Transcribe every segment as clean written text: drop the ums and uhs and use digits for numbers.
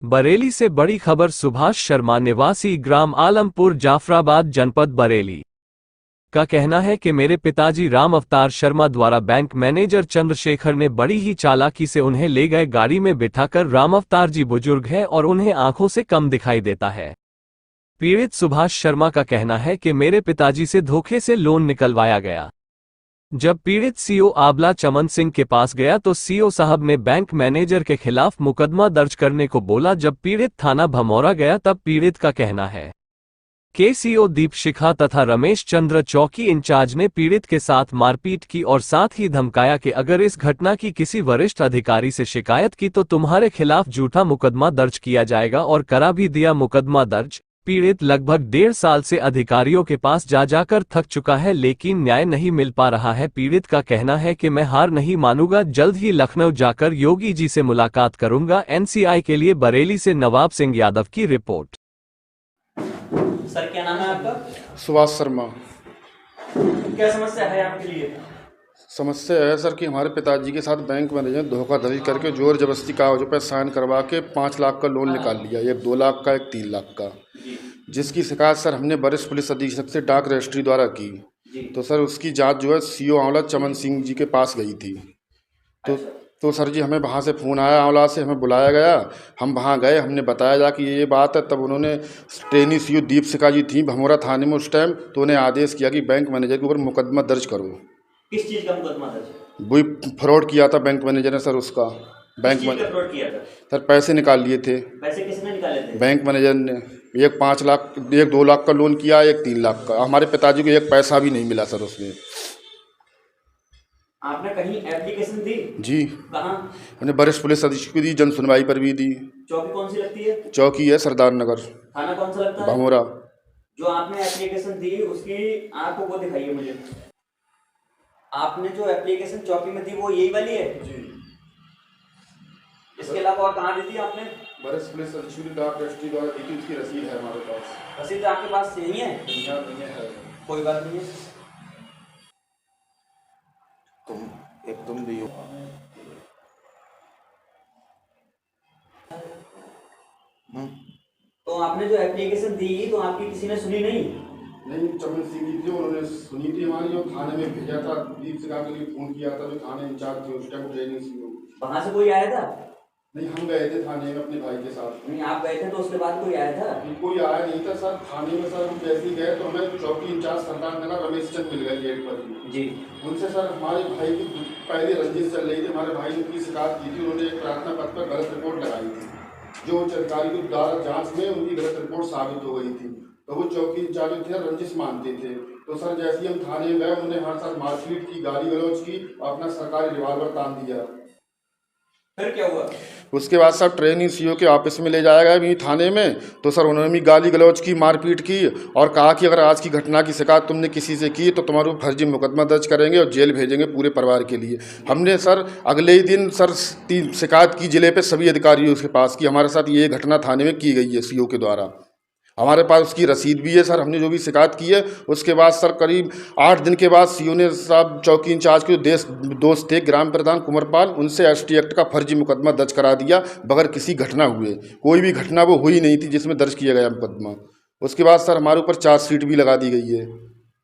बरेली से बड़ी खबर। सुभाष शर्मा निवासी ग्राम आलमपुर जाफराबाद जनपद बरेली का कहना है कि मेरे पिताजी राम अवतार शर्मा द्वारा बैंक मैनेजर चंद्रशेखर ने बड़ी ही चालाकी से उन्हें ले गए गाड़ी में बिठाकर। राम अवतार जी बुजुर्ग है और उन्हें आंखों से कम दिखाई देता है। पीड़ित सुभाष शर्मा का कहना है कि मेरे पिताजी से धोखे से लोन निकलवाया गया। जब पीड़ित सीओ आबला चमन सिंह के पास गया तो सीओ साहब ने बैंक मैनेजर के खिलाफ मुकदमा दर्ज करने को बोला। जब पीड़ित थाना भमौरा गया तब पीड़ित का कहना है कि सीओ दीपशिखा तथा रमेश चंद्र चौकी इंचार्ज ने पीड़ित के साथ मारपीट की और साथ ही धमकाया कि अगर इस घटना की किसी वरिष्ठ अधिकारी से शिकायत की तो तुम्हारे खिलाफ झूठा मुकदमा दर्ज किया जाएगा, और करा भी दिया मुकदमा दर्ज। पीड़ित लगभग 1.5 साल से अधिकारियों के पास जाकर थक चुका है, लेकिन न्याय नहीं मिल पा रहा है। पीड़ित का कहना है कि मैं हार नहीं मानूंगा, जल्द ही लखनऊ जाकर योगी जी से मुलाकात करूंगा। एनसीआई के लिए बरेली से नवाब सिंह यादव की रिपोर्ट। सर क्या नाम है आपका? सुभाष शर्मा। क्या समस्या है आपके लिए? समस्या है सर कि हमारे पिताजी के साथ बैंक मैनेजर ने धोखाधड़ी करके जोर जबरदस्ती कागजों पर साइन करवा के 5 लाख का लोन निकाल लिया, एक 2 लाख का, एक 3 लाख का, जिसकी शिकायत सर हमने वरिष्ठ पुलिस अधीक्षक से डाक रजिस्ट्री द्वारा की। तो सर उसकी जांच जो है सीओ आंवला चमन सिंह जी के पास गई थी। तो सर जी हमें वहाँ से फ़ोन आया, आंवला से हमें बुलाया गया। हम वहाँ गए, हमने बताया जा कि ये बात है। तब उन्होंने ट्रेनी सीओ दीपशिखा जी थी भमौरा थाने में उस टाइम, तो उन्हें आदेश किया कि बैंक मैनेजर के ऊपर मुकदमा दर्ज करो। किस चीज़ का मुकदमा दर्ज? वही फ्रॉड किया था बैंक मैनेजर ने सर। उसका बैंक में फ्रॉड किया था सर, पैसे निकाल लिए थे। पैसे किसने निकाले थे? बैंक मैनेजर ने। एक 5 लाख, एक 2 लाख का लोन किया, एक 3 लाख का। हमारे पिताजी को एक पैसा भी नहीं मिला सर उसमें। आपने कहीं एप्लीकेशन दी? जी। कहाँ? हमने वरिष्ठ पुलिस अधीक्षक को दी, जन सुनवाई पर भी दी। चौकी कौन सी लगती है? चौकी है सरदार नगर। थाना कौन सा लगता है? भमौरा। जो आपने एप्लीकेशन दी उसकी आपको वो दिखाइए मुझे। आपने जो एप्लीकेशन चौकी में दी वो यही वाली है? जी। इसके अलावा और कहाँ दी थी आपने? वरिष्ठ पुलिस अधीक्षक डाक रजिस्ट्री द्वारा दी थी, उसकी रसीद है हमारे पास। रसीद आपके पास यही है? नहीं है। कोई बात नहीं है। तुम भी हो। तो आपने जो एप्लीकेशन दी तो आपकी किसी ने सुनी नहीं? नहीं, चमन सिंह जी थे, उन्होंने सुनी थी हमारी और थाने में भेजा था। दीपशिखा के लिए फ़ोन किया था, जो थाने इंचार्ज थे उस टाइम ट्रेनिंग सीओ। वहाँ से कोई आया था? नहीं, हम गए थे थाने में अपने भाई के साथ। नहीं, आप गए थे तो उसके बाद कोई आया था? कोई आया नहीं था सर। थाने में सर हम जैसे ही गए तो हमें चौकी इंचार्ज सरदार नगर रमेश चंद मिल गए गेट पर ही। जी। उनसे सर हमारे भाई की पहले रंजिश चल रही थी। हमारे भाई ने उनकी शिकायत की थी, उन्होंने एक प्रार्थना पत्र पर गलत रिपोर्ट लगाई थी, जो उच्च अधिकारी की द्वारा जाँच में उनकी गलत रिपोर्ट साबित हो गई थी। तो वो चौकी इंचार्ज थे, रंजिश मानते थे। तो सर जैसे ही हम थाने में गए, उन्होंने हमारे साथ मारपीट की, गाली गलौज की और अपना सरकारी रिवॉल्वर तान दिया। फिर क्या हुआ? उसके बाद सर ट्रेनिंग सीओ के ऑफिस में ले जाया गया भी थाने में। तो सर उन्होंने भी गाली गलौज की, मारपीट की और कहा कि अगर आज की घटना की शिकायत तुमने किसी से की तो तुम्हारे ऊपर फर्जी मुकदमा दर्ज करेंगे और जेल भेजेंगे पूरे परिवार के लिए। हमने सर अगले ही दिन सर 3 शिकायत की जिले पे सभी अधिकारियों के पास कि हमारे साथ ये घटना थाने में की गई है सीओ के द्वारा। हमारे पास उसकी रसीद भी है सर, हमने जो भी शिकायत की है। उसके बाद सर करीब 8 दिन के बाद सीओ ने साहब चौकी इंचार्ज के दोस्त थे ग्राम प्रधान कुंवरपाल, उनसे एसटी एक्ट का फर्जी मुकदमा दर्ज करा दिया बगैर किसी घटना हुए। कोई भी घटना वो हुई नहीं थी जिसमें दर्ज किया गया मुकदमा। उसके बाद सर हमारे ऊपर चार्जशीट भी लगा दी गई है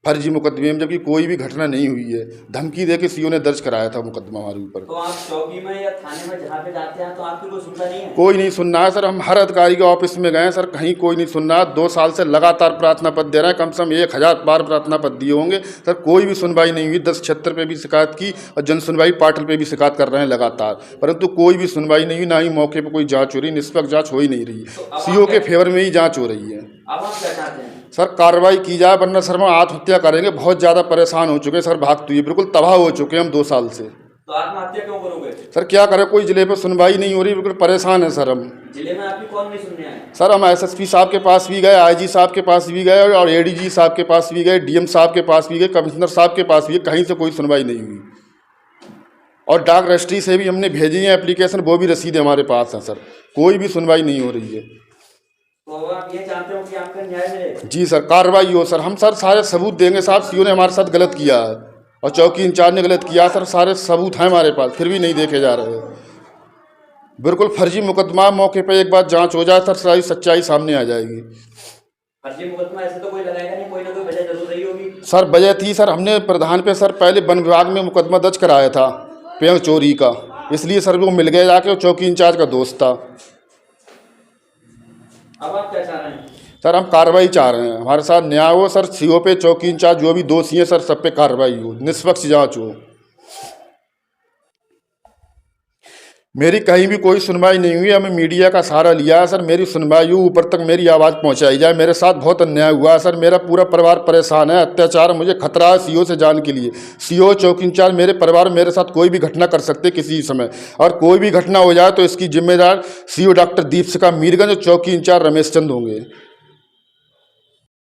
फर्जी मुकदमे में, जबकि कोई भी घटना नहीं हुई है। धमकी दे के सीओ ने दर्ज कराया था मुकदमा हमारे ऊपर। तो आप चौकी में या थाने में जहाँ पे जाते हैं तो आपकी कोई सुनता नहीं है? कोई नहीं सुन रहा है सर। हम हर अधिकारी के ऑफिस में गए सर, कहीं कोई नहीं सुन रहा। 2 साल से लगातार प्रार्थना पत्र दे रहे हैं, कम से कम 1000 बार प्रार्थना पत्र दिए होंगे सर, कोई भी सुनवाई नहीं हुई। 10 क्षेत्र पे भी शिकायत की और जन सुनवाई पार्टल पे भी शिकायत कर रहे हैं लगातार, परंतु कोई भी सुनवाई नहीं हुई। ना ही मौके पर कोई जाँच हो रही, निष्पक्ष जाँच हो ही नहीं रही। सीओ के फेवर में ही जाँच हो रही है। अब आप क्या चाहते हैं? सर कार्रवाई की जाए, वरना सर हम आत्महत्या करेंगे। बहुत ज़्यादा परेशान हो चुके सर, भागते हुए बिल्कुल तबाह हो चुके हैं हम 2 साल से। तो आत्महत्या क्यों करोगे? सर क्या करें, कोई जिले पर सुनवाई नहीं हो रही, बिल्कुल परेशान है सर हम। जिले में आपकी कौन नहीं सुनने आए? सर हम एसएसपी साहब के पास भी गए, आईजी साहब के पास भी गए और एडीजी साहब के पास भी गए, डीएम साहब के पास भी गए, कमिश्नर साहब के पास भी गए, कहीं से कोई सुनवाई नहीं हुई। और डाक रजिस्ट्री से भी हमने भेजी है एप्लीकेशन, वो भी रसीदें हमारे पास हैं सर, कोई भी सुनवाई नहीं हो रही है। तो आप ये चाहते हो कि आपका न्याय मिले? जी सर, कार्रवाई हो सर। हम सर सारे सबूत देंगे साहब, सीओ ने हमारे साथ गलत किया है और चौकी इंचार्ज ने गलत किया सर, सारे सबूत हैं हमारे पास, फिर भी नहीं देखे जा रहे। बिल्कुल फर्जी मुकदमा, मौके पर एक बार जांच हो जाए सर, सारी सच्चाई सामने आ जाएगी। फर्जी मुकदमा ऐसे तो कोई लगाएगा नहीं, कोई ना कोई वजह जरूर रही होगी। सर वजह थी सर, हमने प्रधान पे सर पहले वन विभाग में मुकदमा दर्ज कराया था पेड़ चोरी का, इसलिए सर वो मिल गया जाके, वो चौकी इंचार्ज का दोस्त था। अब आप क्या चाह रहे हैं? सर हम कार्रवाई चाह रहे हैं, हमारे साथ न्याय हो सर, सीओ पे, चौकी इंचार्ज, जो भी दोषी हैं सर, सब पे कार्रवाई हो, निष्पक्ष जांच हो। मेरी कहीं भी कोई सुनवाई नहीं हुई, हमें मीडिया का सहारा लिया है सर, मेरी सुनवाई हो, ऊपर तक मेरी आवाज़ पहुंचाई जाए। मेरे साथ बहुत अन्याय हुआ है सर, मेरा पूरा परिवार परेशान है, अत्याचार, मुझे खतरा है सीओ से जाने के लिए। सीओ, चौकी इंचार्ज, मेरे परिवार मेरे साथ कोई भी घटना कर सकते किसी समय, और कोई भी घटना हो जाए तो इसकी जिम्मेदार सीओ डॉक्टर दीपशिखा मीरगंज और चौकी इंचार्ज रमेश चंद होंगे।